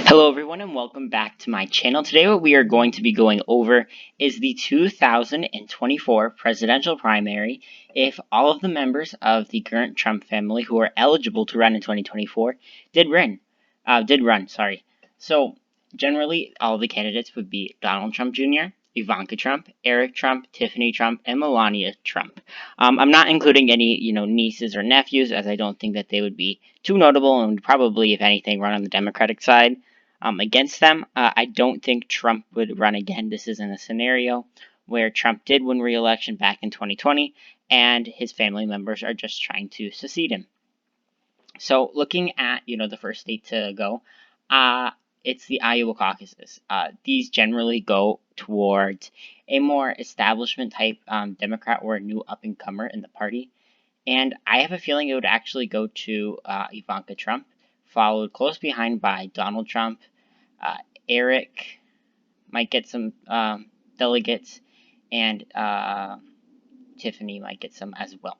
Hello everyone and welcome back to my channel. Today what we are going to be going over is the 2024 presidential primary. If all of the members of the current Trump family who are eligible to run in 2024 did run. So generally all of the candidates would be Donald Trump Jr., Ivanka Trump, Eric Trump, Tiffany Trump, and Melania Trump. I'm not including any, nieces or nephews, as I don't think that they would be too notable and would probably, if anything, run on the Democratic side against them. I don't think Trump would run again. This isn't a scenario where Trump did win re-election back in 2020, and his family members are just trying to secede him. So looking at, the first state to go, it's the Iowa caucuses. These generally go towards a more establishment type Democrat or a new up-and-comer in the party. And I have a feeling it would actually go to Ivanka Trump, followed close behind by Donald Trump. Eric might get some delegates, and Tiffany might get some as well.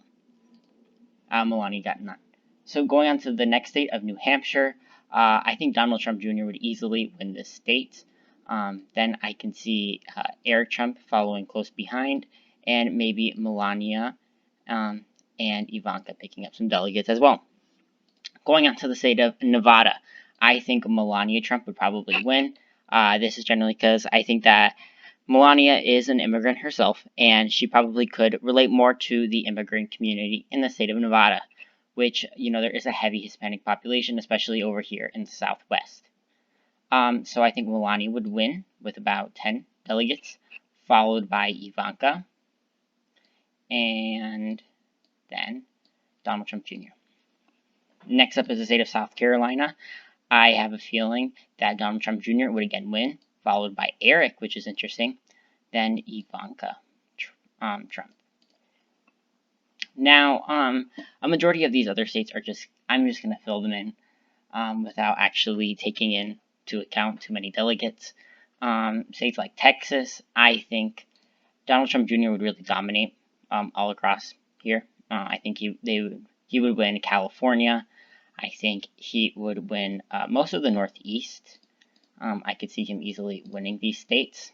Melania got none. So going on to the next state of New Hampshire, I think Donald Trump Jr. would easily win this state. Then I can see Eric Trump following close behind, and maybe Melania and Ivanka picking up some delegates as well. Going on to the state of Nevada, I think Melania Trump would probably win. This is generally because I think that Melania is an immigrant herself, and she probably could relate more to the immigrant community in the state of Nevada, which, there is a heavy Hispanic population, especially over here in the Southwest. So I think Melania would win with about 10 delegates, followed by Ivanka, and then Donald Trump Jr. Next up is the state of South Carolina. I have a feeling that Donald Trump Jr. would again win, followed by Eric, which is interesting, then Ivanka Trump. Now, a majority of these other states are I'm just going to fill them in without actually taking into account too many delegates. States like Texas, I think Donald Trump Jr. would really dominate all across here. I think he would win California. I think he would win most of the Northeast. I could see him easily winning these states.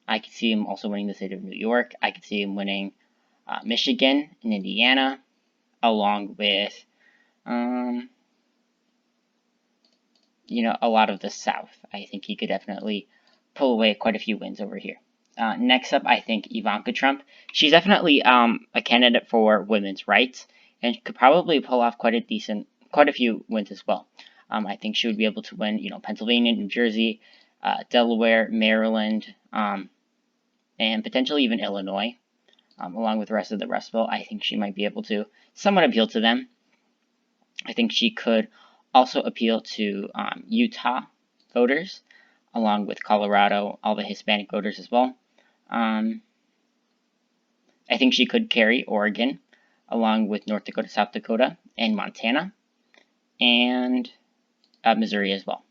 I could see him also winning the state of New York. I could see him winning Michigan and Indiana, along with, a lot of the South. I think he could definitely pull away quite a few wins over here. Next up, I think Ivanka Trump. She's definitely a candidate for women's rights, and could probably pull off quite a few wins as well. I think she would be able to win, Pennsylvania, New Jersey, Delaware, Maryland, and potentially even Illinois, along with the rest of the Rust Belt. I think she might be able to somewhat appeal to them. I think she could also appeal to Utah voters, along with Colorado, all the Hispanic voters as well. I think she could carry Oregon, along with North Dakota, South Dakota, and Montana, and Missouri as well.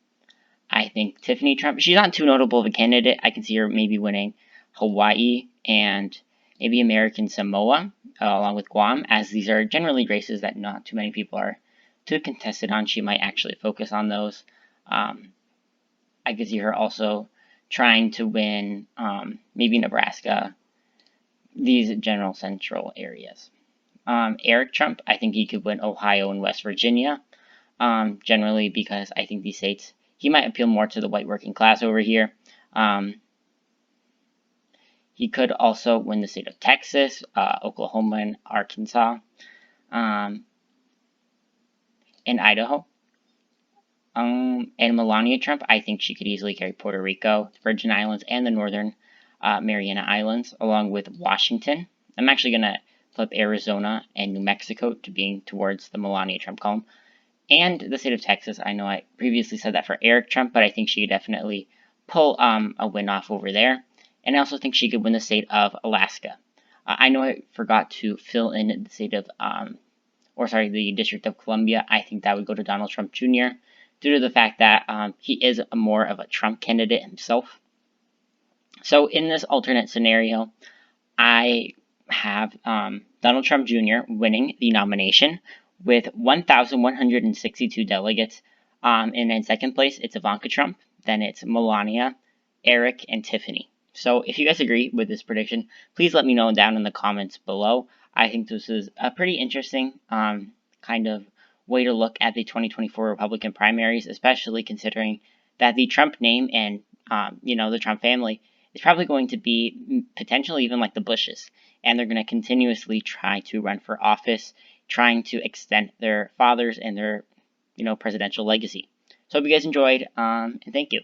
I think Tiffany Trump, she's not too notable of a candidate. I can see her maybe winning Hawaii and maybe American Samoa, along with Guam, as these are generally races that not too many people are too contested on. She might actually focus on those. I could see her also trying to win maybe Nebraska, these general central areas. Eric Trump, I think he could win Ohio and West Virginia, generally because I think these states, he might appeal more to the white working class over here. He could also win the state of Texas, Oklahoma, and Arkansas, and Idaho. And Melania Trump, I think she could easily carry Puerto Rico, the Virgin Islands, and the Northern Mariana Islands, along with Washington. I'm actually going to flip Arizona and New Mexico to being towards the Melania Trump column. And the state of Texas, I know I previously said that for Eric Trump, but I think she could definitely pull a win off over there. And I also think she could win the state of Alaska. I know I forgot to fill in the state of, the District of Columbia. I think that would go to Donald Trump Jr. due to the fact that he is more of a Trump candidate himself. So in this alternate scenario, I have Donald Trump Jr. winning the nomination with 1,162 delegates, And in second place, it's Ivanka Trump. Then it's Melania, Eric, and Tiffany. So if you guys agree with this prediction, please let me know down in the comments below. I think this is a pretty interesting kind of way to look at the 2024 Republican primaries, especially considering that the Trump name and the Trump family is probably going to be potentially even like the Bushes, and they're going to continuously try to run for office, trying to extend their fathers and their presidential legacy. So hope you guys enjoyed, and thank you.